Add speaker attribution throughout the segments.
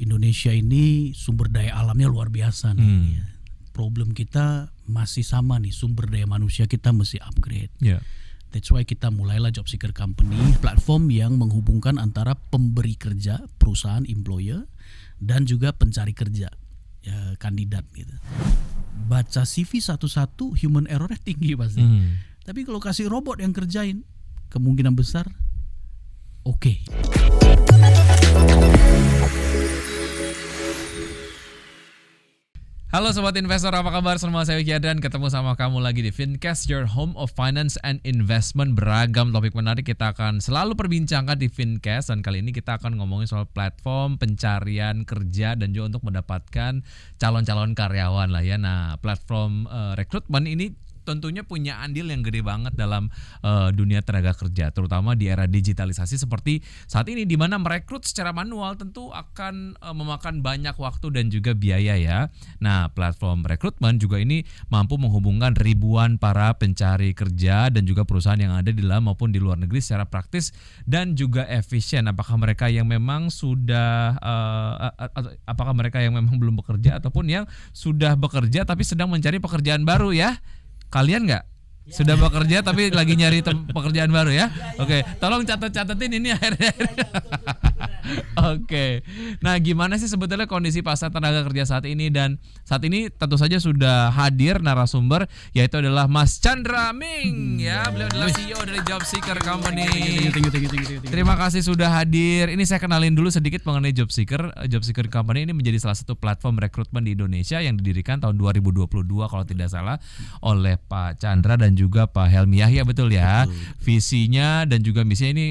Speaker 1: Indonesia ini sumber daya alamnya luar biasa nih. Problem kita masih sama nih, sumber daya manusia kita mesti upgrade. That's why kita mulailah Job Seeker Company, platform yang menghubungkan antara pemberi kerja, perusahaan, employer, dan juga pencari kerja, ya, kandidat gitu. Baca CV satu-satu, human errornya tinggi pasti. Tapi kalau kasih robot yang kerjain, kemungkinan besar oke.
Speaker 2: Halo Sobat Investor, apa kabar? Semua saya Wiki Adrian, ketemu sama kamu lagi di Fincast, your home of finance and investment. Beragam topik menarik kita akan selalu perbincangkan di Fincast. Dan kali ini kita akan ngomongin soal platform pencarian kerja dan juga untuk mendapatkan calon-calon karyawan lah ya. Nah, platform rekrutmen ini tentunya punya andil yang gede banget dalam dunia tenaga kerja, terutama di era digitalisasi seperti saat ini, di mana merekrut secara manual tentu akan memakan banyak waktu dan juga biaya ya. Nah, platform rekrutmen juga ini mampu menghubungkan ribuan para pencari kerja dan juga perusahaan yang ada di dalam maupun di luar negeri secara praktis dan juga efisien. Apakah mereka yang memang sudah apakah mereka yang memang belum bekerja ataupun yang sudah bekerja tapi sedang mencari pekerjaan baru ya? Kalian nggak? Sudah bekerja tapi lagi nyari pekerjaan baru ya? Oke, tolong catetin ini akhirnya. Oke. Nah, gimana sih sebetulnya kondisi pasar tenaga kerja saat ini? Dan saat ini tentu saja sudah hadir narasumber, yaitu adalah Mas Chandra Ming ya. Beliau adalah CEO dari Job Seeker Company. Terima kasih sudah hadir. Ini saya kenalin dulu sedikit mengenai Job Seeker. Job Seeker Company ini menjadi salah satu platform rekrutmen di Indonesia yang didirikan tahun 2022 kalau tidak salah oleh Pak Chandra dan juga Pak Helmi Yahya, betul ya. Visinya dan juga misinya ini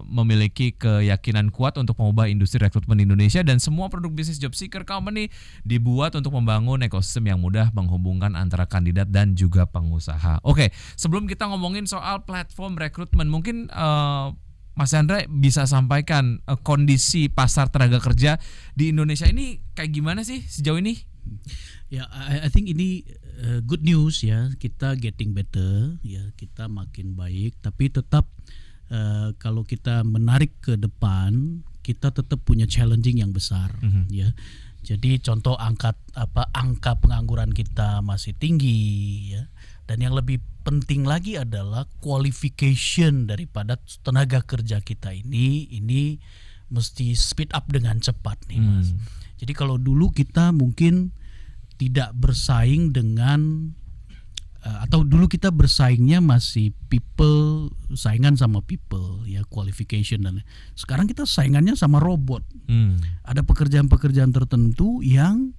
Speaker 2: memiliki keyakinan kuat untuk mengubah industri rekrutmen Indonesia, dan semua produk bisnis Job Seeker Company dibuat untuk membangun ekosistem yang mudah menghubungkan antara kandidat dan juga pengusaha. Oke, sebelum kita ngomongin soal platform rekrutmen, mungkin Mas Chandra bisa sampaikan kondisi pasar tenaga kerja di Indonesia ini kayak gimana sih sejauh ini?
Speaker 1: Ya, I think ini good news ya, kita getting better ya, kita makin baik, tapi tetap kalau kita menarik ke depan, kita tetap punya challenging yang besar ya. Jadi contoh angka pengangguran kita masih tinggi ya. Dan yang lebih penting lagi adalah qualification daripada tenaga kerja kita ini mesti speed up dengan cepat nih Mas. Jadi kalau dulu kita mungkin tidak bersaing dengan atau dulu kita bersaingnya masih people, saingan sama people ya, qualification, dan sekarang kita saingannya sama robot. Ada pekerjaan-pekerjaan tertentu yang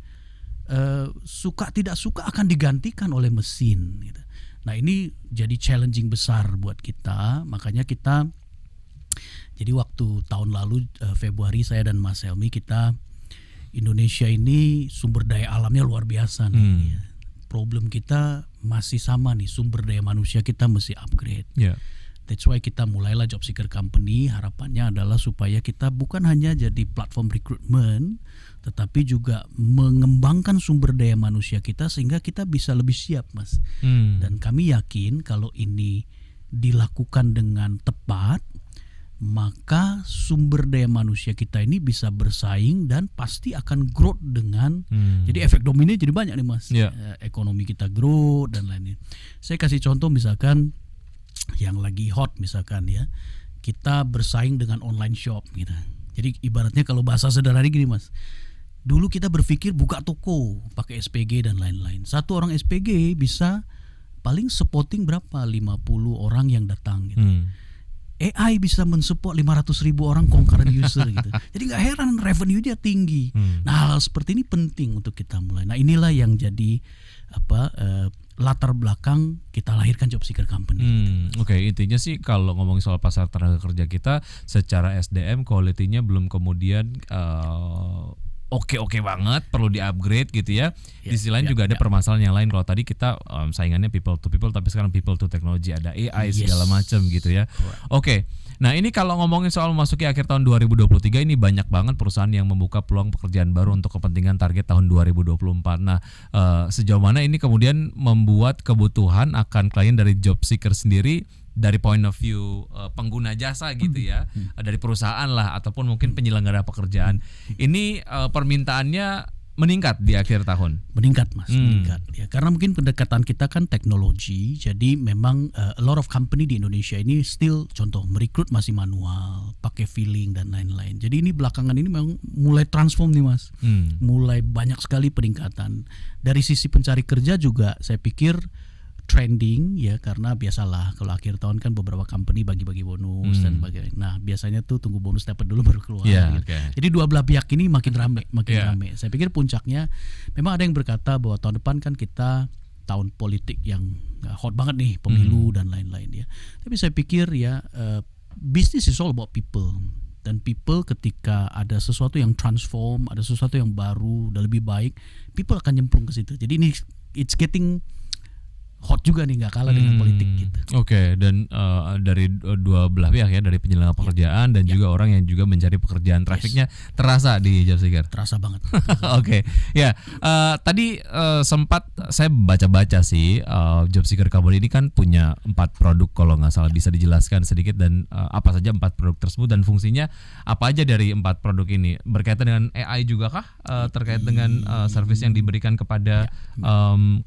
Speaker 1: suka tidak suka akan digantikan oleh mesin gitu. Nah, ini jadi challenging besar buat kita. Makanya kita jadi waktu tahun lalu Februari, saya dan Mas Helmi, kita Indonesia ini sumber daya alamnya luar biasa nih ya. Problem kita masih sama nih, sumber daya manusia kita mesti upgrade. That's why kita mulailah Job Seeker Company. Harapannya adalah supaya kita bukan hanya jadi platform recruitment, tetapi juga mengembangkan sumber daya manusia kita sehingga kita bisa lebih siap, Mas. Dan kami yakin kalau ini dilakukan dengan tepat, maka sumber daya manusia kita ini bisa bersaing dan pasti akan growth dengan jadi efek domino jadi banyak nih Mas. Ekonomi kita growth dan lainnya. Saya kasih contoh misalkan yang lagi hot misalkan ya, kita bersaing dengan online shop gitu. Jadi ibaratnya kalau bahasa sederhana gini Mas, dulu kita berpikir buka toko pakai SPG dan lain-lain. Satu orang SPG bisa paling spotting berapa, 50 orang yang datang gitu. AI bisa mensupport 500.000 orang concurrent user gitu. Jadi nggak heran revenue dia tinggi. Nah, hal seperti ini penting untuk kita mulai. Nah, inilah yang jadi latar belakang kita lahirkan Job Seeker Company.
Speaker 2: Oke, intinya sih kalau ngomongin soal pasar tenaga kerja kita secara SDM quality-nya belum kemudian oke banget, perlu di-upgrade gitu ya. Di sisi lain juga ada permasalahan yang lain. Kalau tadi kita saingannya people to people, tapi sekarang people to technology, ada AI segala macam gitu ya. Oke. Nah, ini kalau ngomongin soal memasuki akhir tahun 2023 ini banyak banget perusahaan yang membuka peluang pekerjaan baru untuk kepentingan target tahun 2024. Nah, sejauh mana ini kemudian membuat kebutuhan akan klien dari Job Seeker sendiri dari point of view pengguna jasa gitu ya, dari perusahaan lah ataupun mungkin penyelenggara pekerjaan. Ini permintaannya meningkat di akhir tahun.
Speaker 1: Meningkat Mas, meningkat ya, karena mungkin pendekatan kita kan teknologi. Jadi memang a lot of company di Indonesia ini still contoh merekrut masih manual, pakai feeling dan lain-lain. Jadi ini belakangan ini memang mulai transform nih Mas. Mulai banyak sekali peningkatan. Dari sisi pencari kerja juga saya pikir trending ya, karena biasalah kalau akhir tahun kan beberapa company bagi-bagi bonus dan sebagainya. Nah, biasanya tuh tunggu bonus dapat dulu baru keluar. Gitu. Jadi dua belah pihak ini makin rame. Saya pikir puncaknya memang ada yang berkata bahwa tahun depan kan kita tahun politik yang hot banget nih, pemilu dan lain-lain ya. Tapi saya pikir ya business is all about people. Dan people ketika ada sesuatu yang transform, ada sesuatu yang baru dan lebih baik, people akan nyemplung ke situ. Jadi ini it's getting hot juga nih, nggak kalah dengan politik gitu.
Speaker 2: Oke, dan dari dua belah pihak ya, dari penyelenggara pekerjaan dan juga orang yang juga mencari pekerjaan, trafiknya terasa di Job Seeker.
Speaker 1: Terasa banget.
Speaker 2: Oke, ya tadi sempat saya baca-baca sih Job Seeker Kabel ini kan punya 4 produk kalau nggak salah, bisa dijelaskan sedikit dan apa saja 4 produk tersebut dan fungsinya apa aja dari 4 produk ini, berkaitan dengan AI juga kah, terkait dengan service yang diberikan kepada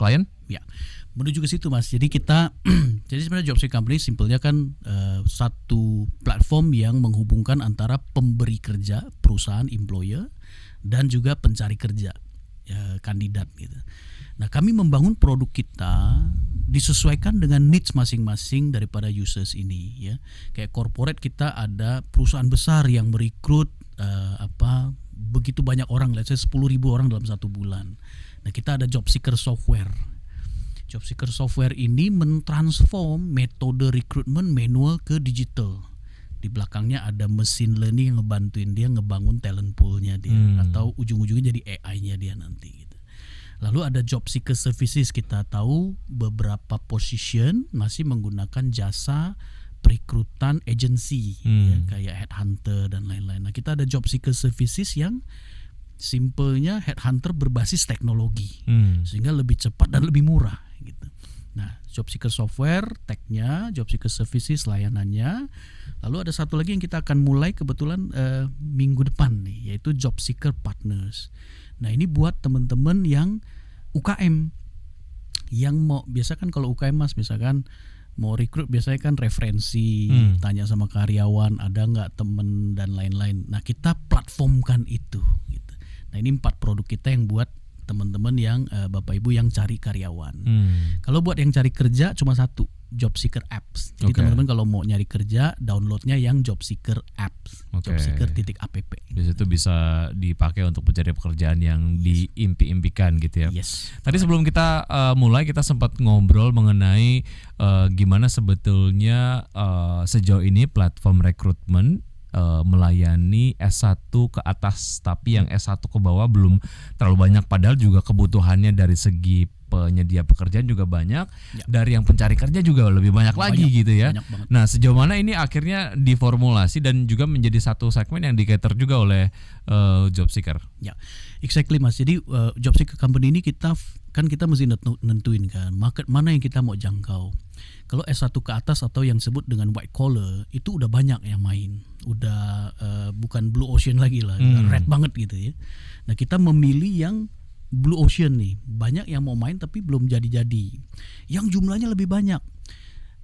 Speaker 2: klien?
Speaker 1: Ya. Menuju ke situ Mas. Jadi kita jadi sebenarnya Job Seeker Company simpelnya kan satu platform yang menghubungkan antara pemberi kerja, perusahaan, employer, dan juga pencari kerja, kandidat gitu. Nah, kami membangun produk kita disesuaikan dengan needs masing-masing daripada users ini ya. Kayak corporate kita ada perusahaan besar yang merekrut begitu banyak orang, let's say 10.000 orang dalam 1 bulan. Nah, kita ada Job Seeker Software. Job Seeker Software ini mentransform metode rekrutmen manual ke digital. Di belakangnya ada mesin learning yang ngebantuin dia ngebangun talent poolnya dia, atau ujung-ujungnya jadi AI-nya dia nanti gitu. Lalu ada Job Seeker Services, kita tahu beberapa position masih menggunakan jasa perekrutan agency ya, kayak headhunter dan lain-lain. Nah, kita ada Job Seeker Services yang simpelnya headhunter berbasis teknologi, sehingga lebih cepat dan lebih murah gitu. Nah, Job Seeker Software tech-nya, Job Seeker Services layanannya. Lalu ada satu lagi yang kita akan mulai kebetulan minggu depan nih, yaitu Job Seeker Partners. Nah, ini buat teman-teman yang UKM yang mau, biasa kan kalau UKM Mas misalkan mau rekrut biasanya kan referensi, tanya sama karyawan ada nggak temen dan lain-lain. Nah, kita platformkan itu gitu. Nah, ini 4 produk kita yang buat teman-teman yang Bapak Ibu yang cari karyawan. Kalau buat yang cari kerja cuma satu, Job Seeker Apps. Jadi teman-teman kalau mau nyari kerja downloadnya yang Job Seeker Apps, Job Seeker.app.
Speaker 2: Di situ bisa dipakai untuk mencari pekerjaan yang diimpi-impikan gitu ya.
Speaker 1: Yes.
Speaker 2: Tadi sebelum kita mulai kita sempat ngobrol mengenai gimana sebetulnya sejauh ini platform rekrutmen melayani S1 ke atas, tapi yang S1 ke bawah belum terlalu banyak, padahal juga kebutuhannya dari segi penyedia pekerjaan juga banyak, dari yang pencari kerja juga lebih banyak lagi gitu ya. Nah, sejauh mana ini akhirnya diformulasi dan juga menjadi satu segmen yang di-cater juga oleh Job Seeker?
Speaker 1: Ya, exactly Mas. Jadi Job Seeker Company ini kita mesti nentuin kan market mana yang kita mau jangkau. Kalau S1 ke atas atau yang disebut dengan white collar itu udah banyak yang main, udah bukan blue ocean lagi lah, udah red banget gitu ya. Nah, kita memilih yang blue ocean nih, banyak yang mau main tapi belum jadi-jadi, yang jumlahnya lebih banyak.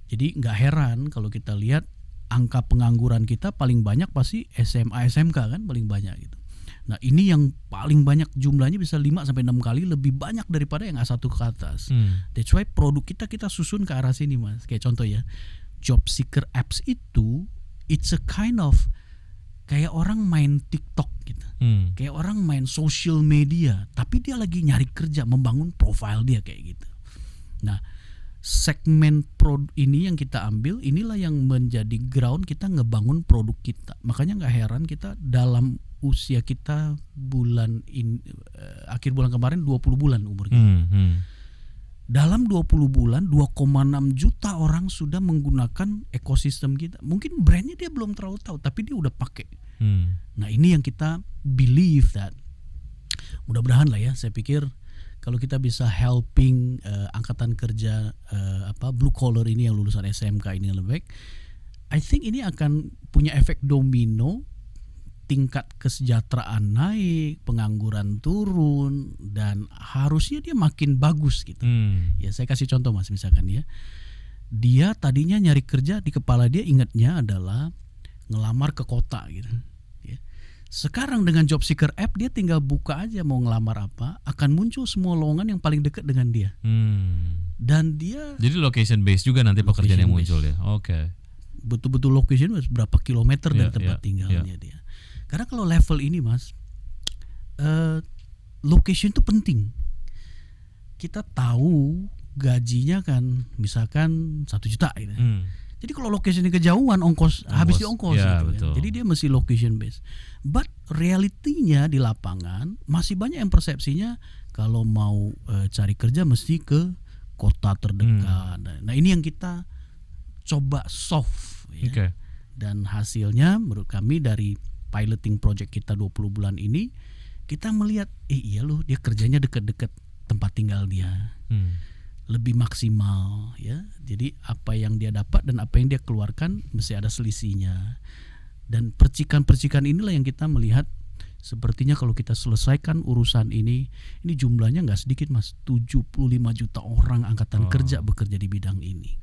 Speaker 1: Jadi nggak heran kalau kita lihat angka pengangguran kita paling banyak pasti SMA SMK kan paling banyak gitu. Nah, ini yang paling banyak jumlahnya bisa 5-6 kali lebih banyak daripada yang A1 ke atas. That's why produk kita susun ke arah sini Mas. Kayak contoh ya, Job Seeker Apps itu it's a kind of kayak orang main TikTok gitu. Kayak orang main social media, tapi dia lagi nyari kerja, membangun profile dia kayak gitu. Nah, segmen produk ini yang kita ambil, inilah yang menjadi ground kita ngebangun produk kita. Makanya nggak heran kita dalam usia kita akhir bulan kemarin 20 bulan umur kita. Dalam 20 bulan 2,6 juta orang sudah menggunakan ekosistem kita. Mungkin brandnya dia belum terlalu tahu, tapi dia udah pakai. Nah, ini yang kita believe that mudah-mudahan lah ya, saya pikir kalau kita bisa helping angkatan kerja blue collar ini yang lulusan SMK ini lebih baik, I think ini akan punya efek domino, tingkat kesejahteraan naik, pengangguran turun, dan harusnya dia makin bagus gitu. Ya saya kasih contoh Mas, misalkan ya, dia tadinya nyari kerja, di kepala dia ingatnya adalah ngelamar ke kota gitu. Sekarang dengan job seeker app dia tinggal buka aja mau ngelamar apa, akan muncul semua lowongan yang paling dekat dengan dia. Dan dia
Speaker 2: jadi location based juga nanti pekerjaan yang muncul ya. Oke.
Speaker 1: Betul-betul location berapa kilometer dari tempat tinggalnya dia. Karena kalau level ini Mas, location itu penting. Kita tahu gajinya kan misalkan 1 juta gitu. Jadi kalau location kejauhan ongkos habis di ongkos
Speaker 2: ya,
Speaker 1: gitu kan. Jadi dia mesti location based. But realitinya di lapangan masih banyak yang persepsinya kalau mau cari kerja mesti ke kota terdekat. Nah, ini yang kita coba solve ya. Dan hasilnya menurut kami dari piloting project kita 20 bulan ini, kita melihat iya loh, dia kerjanya dekat-dekat tempat tinggal dia. Lebih maksimal ya. Jadi apa yang dia dapat dan apa yang dia keluarkan mesti ada selisihnya. Dan percikan-percikan inilah yang kita melihat, sepertinya kalau kita selesaikan urusan ini jumlahnya nggak sedikit Mas, 75 juta orang angkatan kerja bekerja di bidang ini.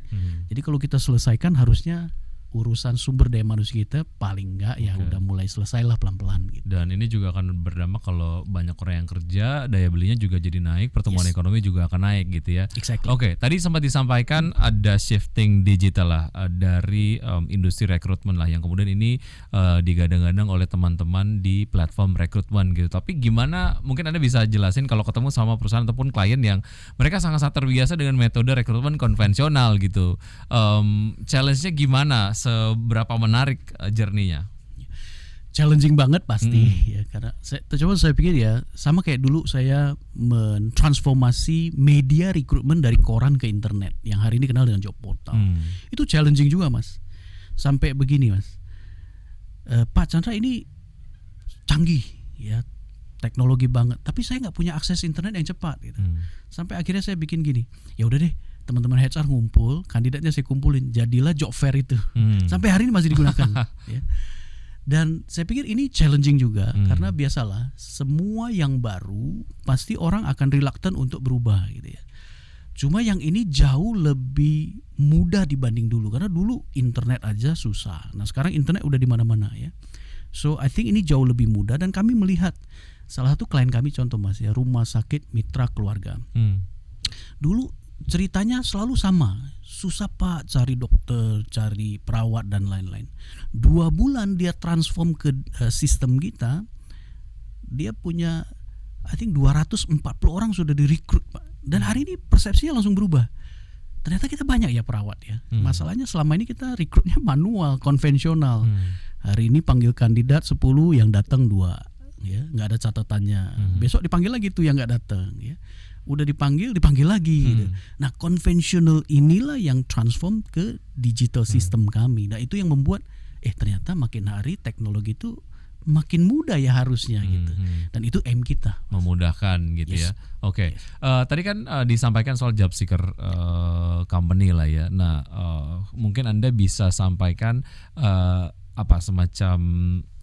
Speaker 1: Jadi kalau kita selesaikan harusnya urusan sumber daya manusia kita paling enggak ya udah mulai selesai lah pelan-pelan gitu.
Speaker 2: Dan ini juga akan berdampak kalau banyak orang yang kerja, daya belinya juga jadi naik, pertumbuhan ekonomi juga akan naik gitu ya.
Speaker 1: Exactly.
Speaker 2: Oke, tadi sempat disampaikan ada shifting digital lah dari industri rekrutmen lah yang kemudian ini digadang-gadang oleh teman-teman di platform rekrutmen gitu. Tapi gimana, mungkin Anda bisa jelasin kalau ketemu sama perusahaan ataupun klien yang mereka sangat-sangat terbiasa dengan metode rekrutmen konvensional gitu. Challenge-nya gimana? Seberapa menarik journey-nya?
Speaker 1: Challenging banget pasti ya, karena saya pikir ya sama kayak dulu saya mentransformasi media rekrutmen dari koran ke internet yang hari ini kenal dengan job portal. Itu challenging juga Mas. Sampai begini Mas, Pak Chandra ini canggih ya, teknologi banget, tapi saya nggak punya akses internet yang cepat gitu. Sampai akhirnya saya bikin gini, ya udah deh, teman-teman HR ngumpul, kandidatnya saya kumpulin, jadilah job fair itu. Sampai hari ini masih digunakan. Ya. Dan saya pikir ini challenging juga, karena biasalah semua yang baru pasti orang akan reluctant untuk berubah gitu ya. Cuma yang ini jauh lebih mudah dibanding dulu, karena dulu internet aja susah. Nah sekarang internet udah di mana-mana ya. So I think ini jauh lebih mudah, dan kami melihat salah satu klien kami contoh Mas ya, Rumah Sakit Mitra Keluarga. Dulu ceritanya selalu sama, susah Pak cari dokter, cari perawat dan lain-lain. 2 bulan dia transform ke sistem kita, dia punya I think 240 orang sudah direkrut Pak. Dan hari ini persepsinya langsung berubah. Ternyata kita banyak ya perawat ya. Masalahnya selama ini kita rekrutnya manual, konvensional. Hari ini panggil kandidat 10, yang datang 2 ya, nggak ada catatannya. Besok dipanggil lagi tuh yang nggak datang ya. Udah dipanggil lagi gitu. Nah konvensional inilah yang transform ke digital system kami. Nah itu yang membuat ternyata makin hari teknologi itu makin mudah ya harusnya gitu. Dan itu aim kita,
Speaker 2: memudahkan gitu ya. Oke. Tadi kan disampaikan soal job seeker company lah ya. Nah mungkin Anda bisa sampaikan semacam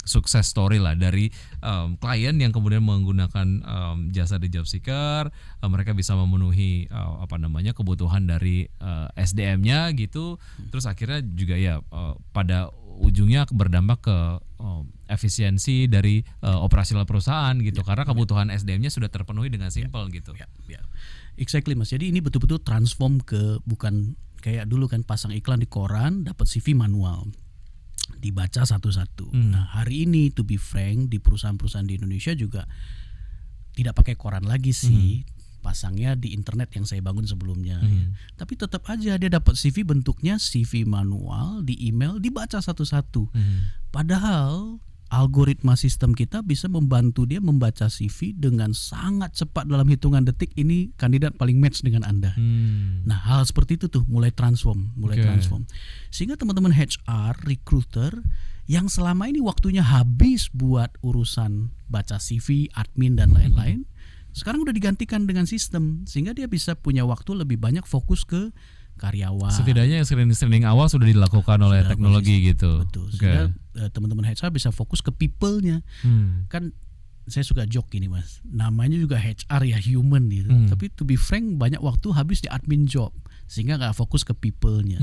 Speaker 2: sukses story lah dari klien yang kemudian menggunakan jasa di job seeker, mereka bisa memenuhi kebutuhan dari SDM-nya gitu, terus akhirnya juga ya pada ujungnya berdampak ke efisiensi dari operasional perusahaan gitu, karena kebutuhan SDM-nya sudah terpenuhi dengan simple gitu.
Speaker 1: Exactly Mas. Jadi ini betul-betul transform ke, bukan kayak dulu kan pasang iklan di koran, dapat CV manual, dibaca satu-satu. Nah hari ini to be frank, di perusahaan-perusahaan di Indonesia juga tidak pakai koran lagi sih, pasangnya di internet yang saya bangun sebelumnya ya. Tapi tetap aja dia dapat CV bentuknya CV manual, di email, dibaca satu-satu. Padahal algoritma sistem kita bisa membantu dia membaca CV dengan sangat cepat, dalam hitungan detik ini kandidat paling match dengan Anda. Nah hal seperti itu tuh mulai transform. Sehingga teman-teman HR, recruiter yang selama ini waktunya habis buat urusan baca CV, admin dan lain-lain, Sekarang udah digantikan dengan sistem sehingga dia bisa punya waktu lebih banyak fokus ke karyawan.
Speaker 2: Setidaknya yang screening awal sudah dilakukan oleh
Speaker 1: Sudah
Speaker 2: teknologi gitu.
Speaker 1: Betul.
Speaker 2: Oke.
Speaker 1: Sehingga teman-teman HR bisa fokus ke people-nya. Kan saya suka joke gini Mas, namanya juga HR ya, human gitu. Tapi to be frank banyak waktu habis di admin job sehingga nggak fokus ke people-nya.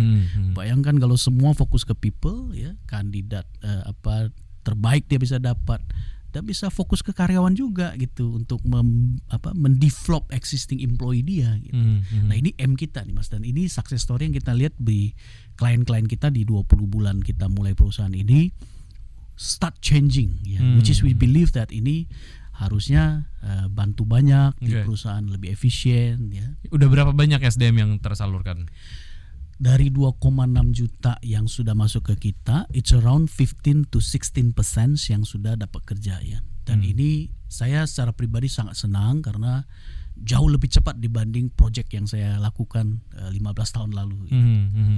Speaker 1: Bayangkan kalau semua fokus ke people ya, kandidat terbaik dia bisa dapat dan bisa fokus ke karyawan juga gitu untuk mendevelop existing employee dia gitu. Nah ini M kita nih Mas, dan ini success story yang kita lihat di klien-klien kita di 20 bulan kita mulai perusahaan ini start changing ya, which is we believe that ini harusnya bantu banyak di perusahaan lebih efisien ya.
Speaker 2: Udah berapa banyak SDM yang tersalurkan?
Speaker 1: Dari 2,6 juta yang sudah masuk ke kita, it's around 15 to 16% yang sudah dapat kerja ya. Dan ini saya secara pribadi sangat senang karena jauh lebih cepat dibanding project yang saya lakukan 15 tahun lalu.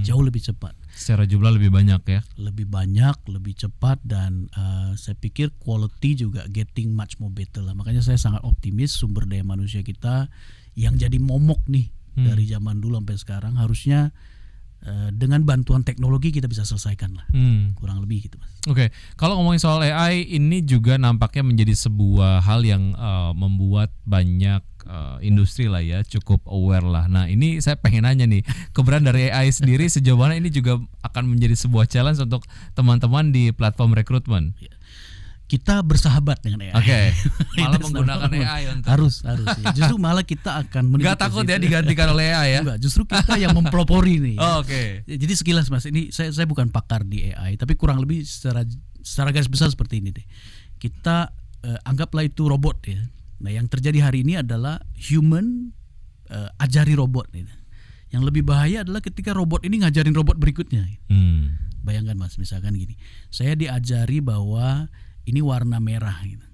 Speaker 1: Jauh lebih cepat.
Speaker 2: Secara jumlah lebih banyak ya?
Speaker 1: Lebih banyak, lebih cepat, dan saya pikir quality juga getting much more better lah. Makanya saya sangat optimis sumber daya manusia kita yang jadi momok nih dari zaman dulu sampai sekarang harusnya dengan bantuan teknologi kita bisa selesaikan lah, kurang lebih gitu Mas.
Speaker 2: Oke, kalau ngomongin soal AI ini juga nampaknya menjadi sebuah hal yang membuat banyak industri lah ya cukup aware lah. Nah ini saya pengen nanya nih, keberadaan dari AI sendiri sejauh mana ini juga akan menjadi sebuah challenge untuk teman-teman di platform rekrutmen?
Speaker 1: Kita bersahabat dengan AI.
Speaker 2: Oke. Malah menggunakan AI untuk
Speaker 1: harus ya. Justru malah kita akan
Speaker 2: nggak takut ya digantikan oleh AI ya?
Speaker 1: Enggak, justru kita yang mempelopori nih.
Speaker 2: Oke.
Speaker 1: Jadi sekilas Mas, ini saya bukan pakar di AI, tapi kurang lebih secara garis besar seperti ini deh. Kita anggaplah itu robot ya. Nah, yang terjadi hari ini adalah human ajari robot gitu. Yang lebih bahaya adalah ketika robot ini ngajarin robot berikutnya. Bayangkan Mas, misalkan gini. Saya diajari bahwa ini warna merah gitu.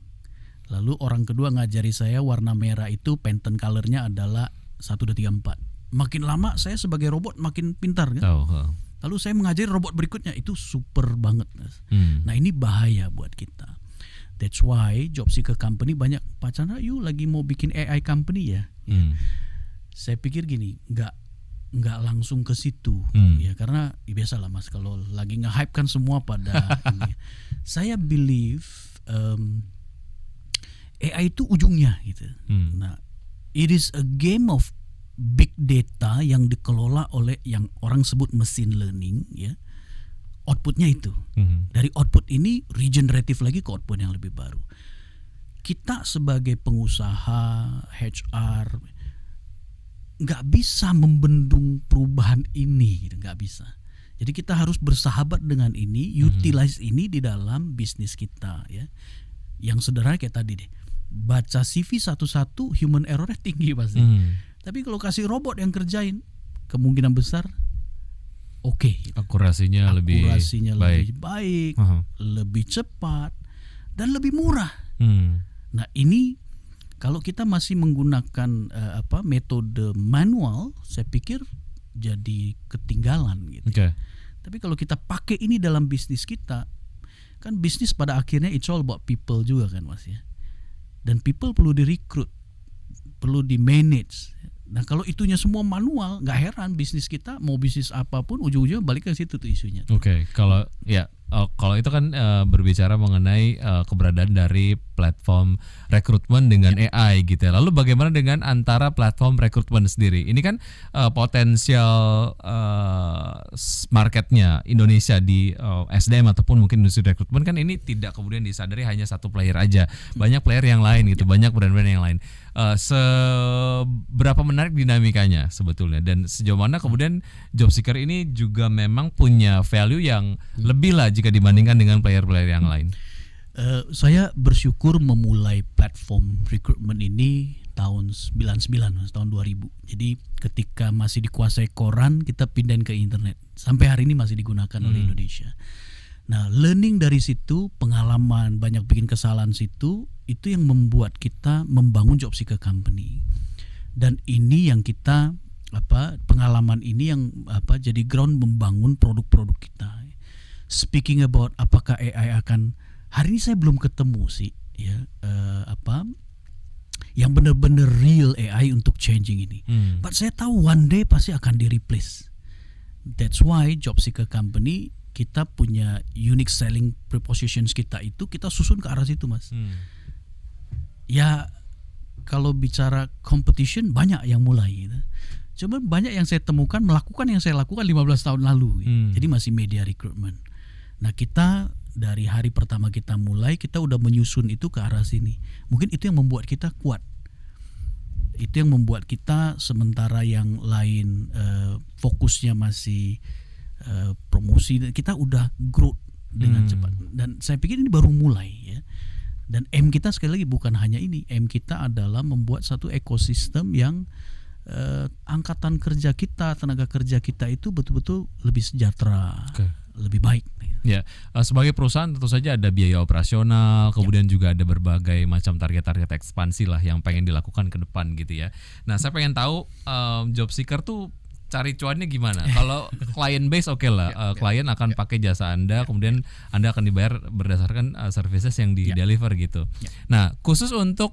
Speaker 1: Lalu orang kedua ngajari saya warna merah itu Pantone colornya adalah 1, 2, 3, 4. Makin lama saya sebagai robot makin pintar kan. Lalu saya mengajari robot berikutnya, itu super banget Mas. Nah ini bahaya buat kita. That's why job seeker company banyak, Pak Chandra you lagi mau bikin AI company ya. Saya pikir gini, nggak langsung ke situ ya, karena biasalah Mas kalau lagi nge-hype kan semua pada ini. Saya believe AI itu ujungnya gitu. Nah, it is a game of big data yang dikelola oleh yang orang sebut machine learning ya. Outputnya itu. Dari output ini regeneratif lagi ke output yang lebih baru. Kita sebagai pengusaha HR nggak bisa membendung perubahan ini gitu, nggak bisa. Jadi kita harus bersahabat dengan ini, utilize ini di dalam bisnis kita ya. Yang sederhana kayak tadi deh, baca CV satu-satu human errornya tinggi pasti. Tapi kalau kasih robot yang kerjain, kemungkinan besar oke.
Speaker 2: Akurasinya lebih
Speaker 1: baik, lebih cepat, dan lebih murah. Nah ini kalau kita masih menggunakan metode manual, saya pikir jadi ketinggalan gitu. Tapi kalau kita pakai ini dalam bisnis kita, kan bisnis pada akhirnya it's all about people juga kan Mas ya. Dan people perlu direkrut, perlu di manage. Nah kalau itunya semua manual, nggak heran bisnis kita mau bisnis apapun ujung-ujungnya balik ke situ tuh isunya.
Speaker 2: Kalau itu kan berbicara mengenai keberadaan dari platform rekrutmen dengan AI gitu ya. Lalu bagaimana dengan antara platform rekrutmen sendiri? Ini kan potensial marketnya Indonesia di SDM ataupun mungkin industri rekrutmen kan ini tidak kemudian disadari hanya satu player aja. Banyak player yang lain gitu, banyak brand-brand yang lain. Seberapa menarik dinamikanya sebetulnya, dan sejauh mana kemudian job seeker ini juga memang punya value yang lebih lah jika dibandingkan dengan player-player yang lain?
Speaker 1: Saya bersyukur memulai platform recruitment ini tahun 99, tahun 2000. Jadi ketika masih dikuasai koran, kita pindahin ke internet. Sampai hari ini masih digunakan oleh Indonesia. Nah, learning dari situ, pengalaman banyak bikin kesalahan situ, itu yang membuat kita membangun job seeker company. Dan ini yang kita pengalaman ini yang jadi ground membangun produk-produk kita. Speaking about apakah AI akan, hari ini saya belum ketemu sih ya yang benar-benar real AI untuk changing ini. But saya tahu one day pasti akan di-replace. That's why job seeker company kita punya unique selling propositions kita itu kita susun ke arah situ, Mas. Ya kalau bicara competition banyak yang mulai gitu. Cuma banyak yang saya temukan melakukan yang saya lakukan 15 tahun lalu gitu. Jadi masih media recruitment. Nah kita dari hari pertama kita mulai kita udah menyusun itu ke arah sini. Mungkin itu yang membuat kita kuat. Itu yang membuat kita sementara yang lain fokusnya masih promosi, kita udah growth dengan cepat. Dan saya pikir ini baru mulai ya. Dan M kita sekali lagi bukan hanya ini. M kita adalah membuat satu ekosistem yang angkatan kerja kita, tenaga kerja kita itu betul-betul lebih sejahtera, lebih baik.
Speaker 2: Ya, sebagai perusahaan tentu saja ada biaya operasional, kemudian juga ada berbagai macam target-target ekspansi lah yang pengen dilakukan ke depan gitu ya. Nah, saya pengen tahu job seeker tuh cari cuannya gimana? Kalau client base oke lah, klien akan pakai jasa Anda, kemudian Anda akan dibayar berdasarkan services yang di deliver gitu. Nah, khusus untuk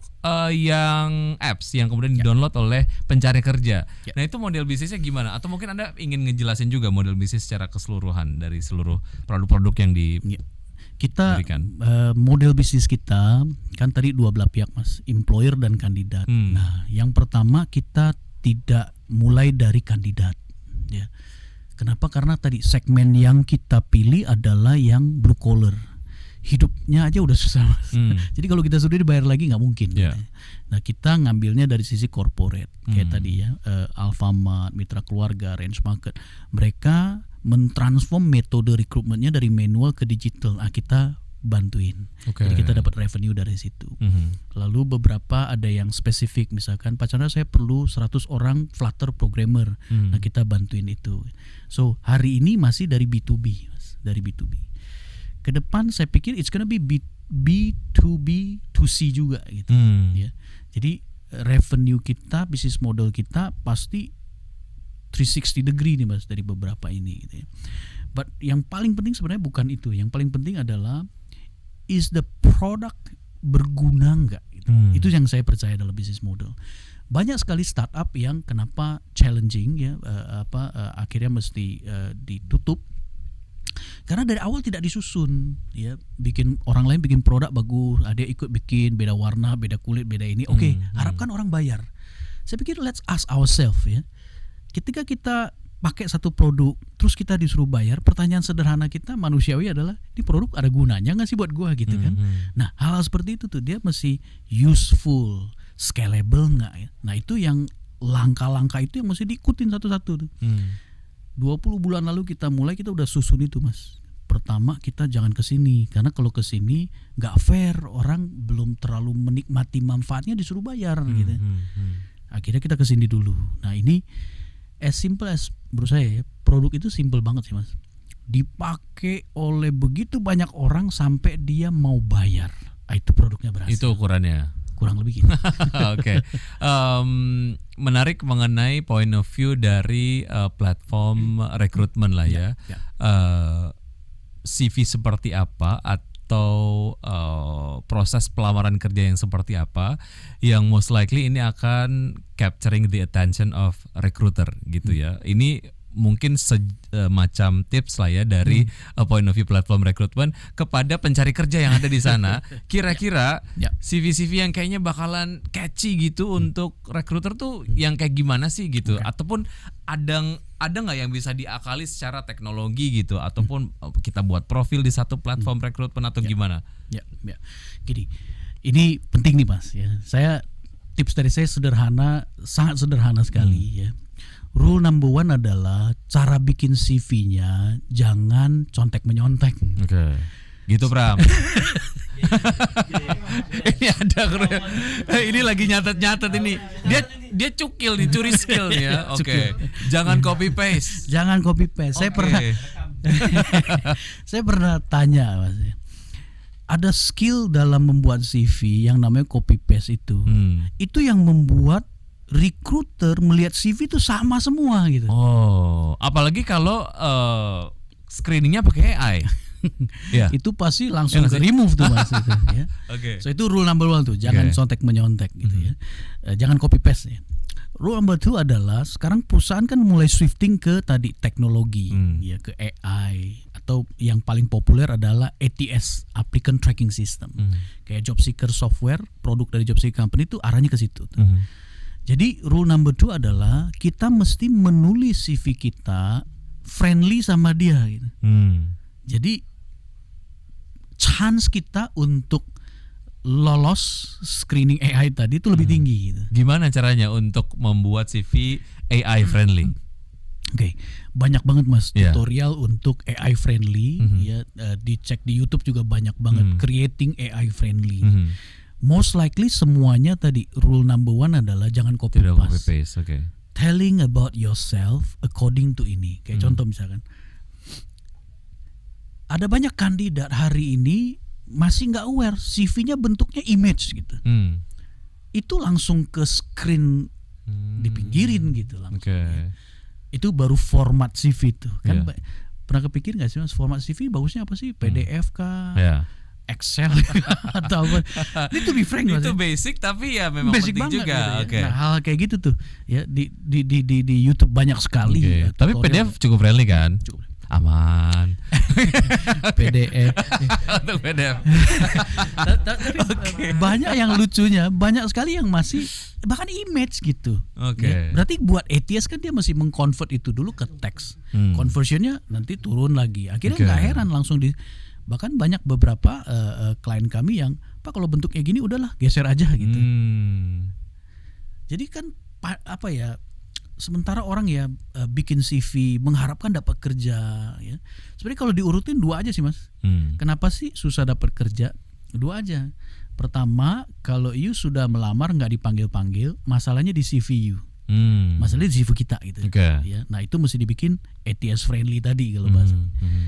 Speaker 2: yang apps yang kemudian di-download oleh pencari kerja. Nah, itu model bisnisnya gimana? Atau mungkin Anda ingin ngejelasin juga model bisnis secara keseluruhan dari seluruh produk-produk yang di
Speaker 1: kita model bisnis kita kan tadi dua belah pihak, Mas, employer dan kandidat. Nah, yang pertama kita tidak mulai dari kandidat ya. Kenapa? Karena tadi segmen yang kita pilih adalah yang blue collar. Hidupnya aja udah susah, Mas. Jadi kalau kita sudah dibayar lagi nggak mungkin. Nah, kita ngambilnya dari sisi corporate kayak tadi ya, Alfamart, Mitra Keluarga, Range Market. Mereka mentransform metode rekrutmennya dari manual ke digital. Nah, kita bantuin. Jadi kita dapat revenue dari situ. Lalu beberapa ada yang spesifik, misalkan Pak Chandra saya perlu 100 orang Flutter programmer. Nah, kita bantuin itu. So, hari ini masih dari B2B, Mas, dari B2B. Ke depan saya pikir it's gonna be B2B to C juga gitu. Ya. Jadi revenue kita, bisnis model kita pasti 360 degree nih, Mas, dari beberapa ini gitu ya. But yang paling penting sebenarnya bukan itu. Yang paling penting adalah is the product berguna nggak? Itu yang saya percaya dalam bisnis model. Banyak sekali startup yang kenapa challenging ya, akhirnya mesti ditutup karena dari awal tidak disusun ya. Bikin orang lain bikin produk bagus, ada ikut bikin beda warna, beda kulit, beda ini. Oke, harapkan orang bayar. Saya pikir let's ask ourselves ya. Ketika kita pakai satu produk terus kita disuruh bayar, pertanyaan sederhana kita manusiawi adalah ini produk ada gunanya nggak sih buat gua gitu kan. Nah, hal seperti itu tuh dia mesti useful, scalable nggak ya. Nah, itu yang langkah-langkah itu yang mesti diikutin satu-satu tuh. 20 bulan lalu kita mulai, kita udah susun itu, Mas. Pertama kita jangan ke sini karena kalau ke sini nggak fair, orang belum terlalu menikmati manfaatnya disuruh bayar gitu. Akhirnya kita ke sini dulu. Nah, ini as simple as menurut saya ya, produk itu simple banget sih, Mas. Dipakai oleh begitu banyak orang sampai dia mau bayar. Itu produknya berhasil.
Speaker 2: Itu ukurannya.
Speaker 1: Kurang lebih gitu.
Speaker 2: Oke. Menarik mengenai point of view dari platform rekrutmen lah ya. CV seperti apa atau proses pelamaran kerja yang seperti apa yang most likely ini akan capturing the attention of recruiter gitu ya. Ini mungkin semacam tips lah ya dari point of view platform rekrutmen kepada pencari kerja yang ada di sana. Kira-kira CV-CV yang kayaknya bakalan catchy gitu untuk recruiter tuh yang kayak gimana sih gitu? Ataupun ada nggak yang bisa diakali secara teknologi gitu? Ataupun kita buat profil di satu platform rekrutmen atau gimana?
Speaker 1: Gini, ini penting nih, Mas ya. Tips dari saya sederhana, sangat sederhana sekali ya. Rule number 1 adalah cara bikin CV-nya jangan contek menyontek.
Speaker 2: Oke. Gitu, Pram. Ini ada ini lagi nyatet ini. Dia cukil nih, curi skill nih ya. Oke. Jangan copy paste.
Speaker 1: Jangan copy paste. Saya pernah tanya, Mas. Ada skill dalam membuat CV yang namanya copy paste itu. Itu yang membuat recruiter melihat CV itu sama semua gitu.
Speaker 2: Oh, apalagi kalau screeningnya pakai AI. Iya.
Speaker 1: itu pasti langsung
Speaker 2: Iya nggak
Speaker 1: ke
Speaker 2: sih?
Speaker 1: remove tuh Mas itu, ya.
Speaker 2: Oke.
Speaker 1: So itu rule number 1 tuh, jangan
Speaker 2: Oke.
Speaker 1: sontek menyontek gitu ya. Jangan copy paste ya. Rule number 2 adalah sekarang perusahaan kan mulai shifting ke tadi teknologi, ya, ke AI, atau yang paling populer adalah ATS, Applicant Tracking System. Kayak job seeker software, produk dari job seeker company itu arahnya ke situ tuh. Jadi rule number 2 adalah kita mesti menulis CV kita friendly sama dia gitu. Jadi chance kita untuk lolos screening AI tadi itu lebih tinggi gitu.
Speaker 2: Gimana caranya untuk membuat CV AI friendly?
Speaker 1: Oke, banyak banget Mas
Speaker 2: Yeah.
Speaker 1: tutorial untuk AI friendly, ya, dicek di YouTube juga banyak banget creating AI friendly. Most likely semuanya tadi rule number 1 adalah jangan copy
Speaker 2: Tidak copy
Speaker 1: paste.
Speaker 2: paste, oke.
Speaker 1: Telling about yourself according to ini. Kayak contoh misalkan, ada banyak kandidat hari ini masih nggak aware CV-nya bentuknya image gitu. Itu langsung ke screen dipinggirin gitu langsung.
Speaker 2: Oke.
Speaker 1: Ya. Itu baru format CV tuh kan.
Speaker 2: Iya.
Speaker 1: Pernah kepikir nggak sih Mas, format CV bagusnya apa sih? PDF kah?
Speaker 2: Ya.
Speaker 1: Excel atau apa? Ini to be frank Mas,
Speaker 2: Itu
Speaker 1: ya.
Speaker 2: basic tapi ya memang
Speaker 1: Basic
Speaker 2: penting
Speaker 1: banget
Speaker 2: juga.
Speaker 1: gitu ya.
Speaker 2: Oke.
Speaker 1: Nah, hal kayak gitu tuh ya di YouTube banyak sekali.
Speaker 2: Oke.
Speaker 1: ya,
Speaker 2: Tapi
Speaker 1: tutorial.
Speaker 2: PDF cukup friendly kan?
Speaker 1: Cukup.
Speaker 2: Aman.
Speaker 1: PDF.
Speaker 2: Untuk PDF.
Speaker 1: Tapi banyak yang lucunya, banyak sekali yang masih bahkan image gitu.
Speaker 2: Oke.
Speaker 1: Ya, berarti buat ATS kan dia masih mengconvert itu dulu ke teks. Conversionnya nanti turun lagi. Akhirnya
Speaker 2: Oke.
Speaker 1: nggak heran langsung bahkan banyak beberapa klien kami yang Pak kalau bentuknya gini udahlah geser aja gitu. Jadi kan apa ya? Sementara orang ya bikin CV mengharapkan dapat kerja ya. Sebenarnya kalau diurutin 2 aja sih Mas. Kenapa sih susah dapat kerja? 2 aja. Pertama, kalau you sudah melamar nggak dipanggil-panggil, masalahnya di CV you. Masalahnya di CV kita gitu.
Speaker 2: Oke.
Speaker 1: Ya, nah itu mesti dibikin ATS friendly tadi kalau bahasa.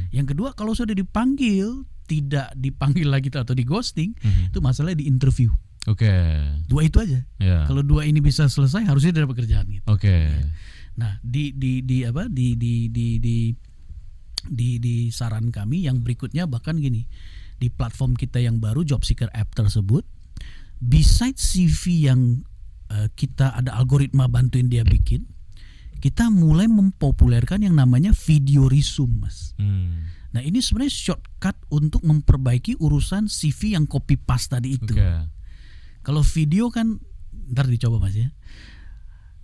Speaker 1: Yang kedua, kalau sudah dipanggil tidak dipanggil lagi atau di ghosting, itu masalahnya di interview.
Speaker 2: Oke.
Speaker 1: 2 itu aja.
Speaker 2: Ya.
Speaker 1: Kalau 2 ini bisa selesai, harusnya dia dapat kerjaan gitu.
Speaker 2: Oke.
Speaker 1: Nah, di saran kami yang berikutnya bahkan gini, di platform kita yang baru Job Seeker App tersebut, besides CV yang kita ada algoritma bantuin dia bikin, kita mulai mempopulerkan yang namanya video resume, Mas. Nah, ini sebenarnya shortcut untuk memperbaiki urusan CV yang copy paste tadi itu.
Speaker 2: Oke.
Speaker 1: Kalau video kan ntar dicoba Mas ya.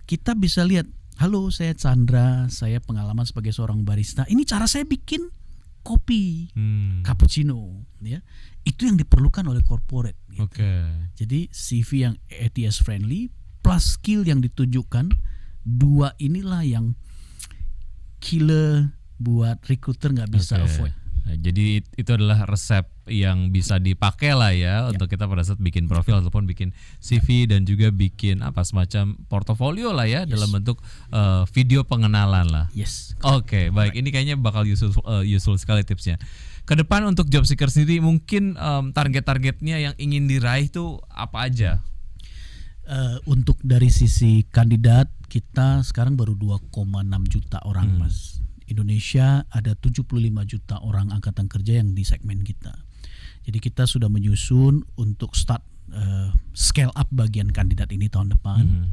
Speaker 1: Kita bisa lihat, halo saya Chandra, saya pengalaman sebagai seorang barista. Ini cara saya bikin kopi cappuccino, ya. Itu yang diperlukan oleh corporate. Gitu.
Speaker 2: Oke.
Speaker 1: Jadi CV yang ATS friendly plus skill yang ditunjukkan, 2 inilah yang killer buat recruiter nggak bisa
Speaker 2: Oke.
Speaker 1: avoid.
Speaker 2: Nah, jadi itu adalah resep yang bisa dipakai lah ya untuk kita pada saat bikin profil ataupun bikin CV dan juga bikin apa semacam portofolio lah ya dalam bentuk video pengenalan lah.
Speaker 1: Yes.
Speaker 2: Oke, baik. Ini kayaknya bakal useful sekali tipsnya. Ke depan untuk job seeker sendiri mungkin target-targetnya yang ingin diraih tuh apa aja?
Speaker 1: Untuk dari sisi kandidat kita sekarang baru 2,6 juta orang Mas. Indonesia ada 75 juta orang angkatan kerja yang di segmen kita. Jadi kita sudah menyusun untuk start scale up bagian kandidat ini tahun depan.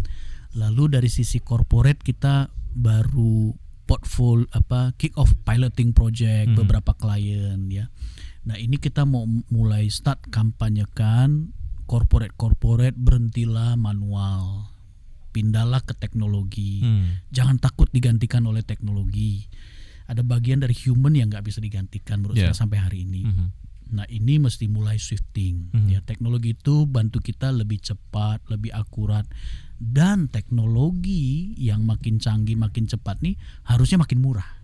Speaker 1: Lalu dari sisi corporate kita baru portfolio kick off piloting project beberapa klien ya. Nah, ini kita mau mulai start kampanyekan corporate berhentilah manual. Pindahlah ke teknologi. Jangan takut digantikan oleh teknologi. Ada bagian dari human yang nggak bisa digantikan menurut saya sampai hari ini. Nah, ini mesti mulai shifting. Ya, teknologi itu bantu kita lebih cepat, lebih akurat, dan teknologi yang makin canggih, makin cepat nih harusnya makin murah.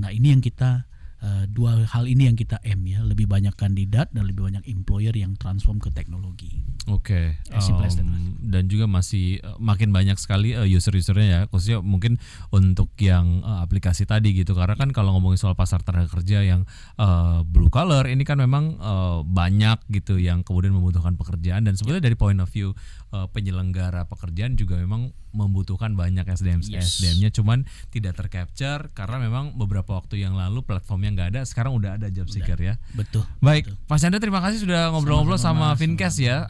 Speaker 1: Nah, ini yang kita 2 hal ini yang kita aim ya, lebih banyak kandidat dan lebih banyak employer yang transform ke teknologi.
Speaker 2: Oke.
Speaker 1: Simple as that, Mas.
Speaker 2: Dan juga masih makin banyak sekali user-usernya ya, khususnya mungkin untuk yang aplikasi tadi gitu. Karena kan kalau ngomongin soal pasar tenaga kerja yang blue collar ini kan memang banyak gitu yang kemudian membutuhkan pekerjaan dan sebenarnya dari point of view penyelenggara pekerjaan juga memang membutuhkan banyak SDM-nya, cuman tidak tercapture karena memang beberapa waktu yang lalu platformnya nggak ada, sekarang udah ada Job Seeker ya.
Speaker 1: Betul.
Speaker 2: Baik, Pak Chandra terima kasih sudah ngobrol-ngobrol sama Fincast ya.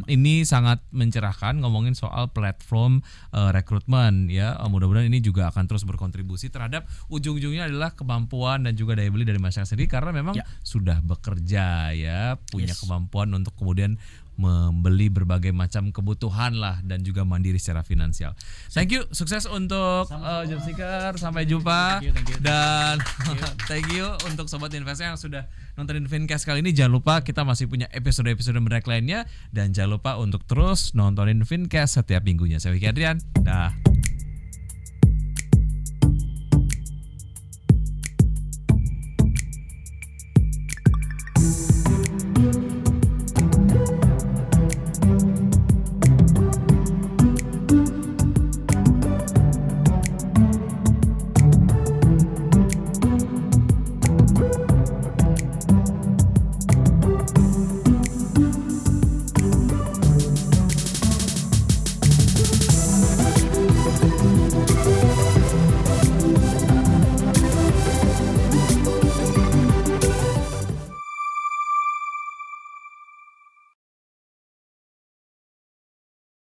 Speaker 2: Ini sangat mencerahkan ngomongin soal platform rekrutmen ya. Mudah-mudahan ini juga akan terus berkontribusi terhadap ujung-ujungnya adalah kemampuan dan juga daya beli dari masyarakat sendiri karena memang sudah bekerja ya, punya kemampuan untuk kemudian membeli berbagai macam kebutuhan lah dan juga mandiri secara finansial. Thank you, sukses untuk Job Seeker, sampai jumpa.
Speaker 1: Thank you.
Speaker 2: Dan thank you untuk sobat investor yang sudah nontonin Fincast kali ini. Jangan lupa kita masih punya episode-episode menarik lainnya dan jangan lupa untuk terus nontonin Fincast setiap minggunya. Saya Wiki Adrian. Dah.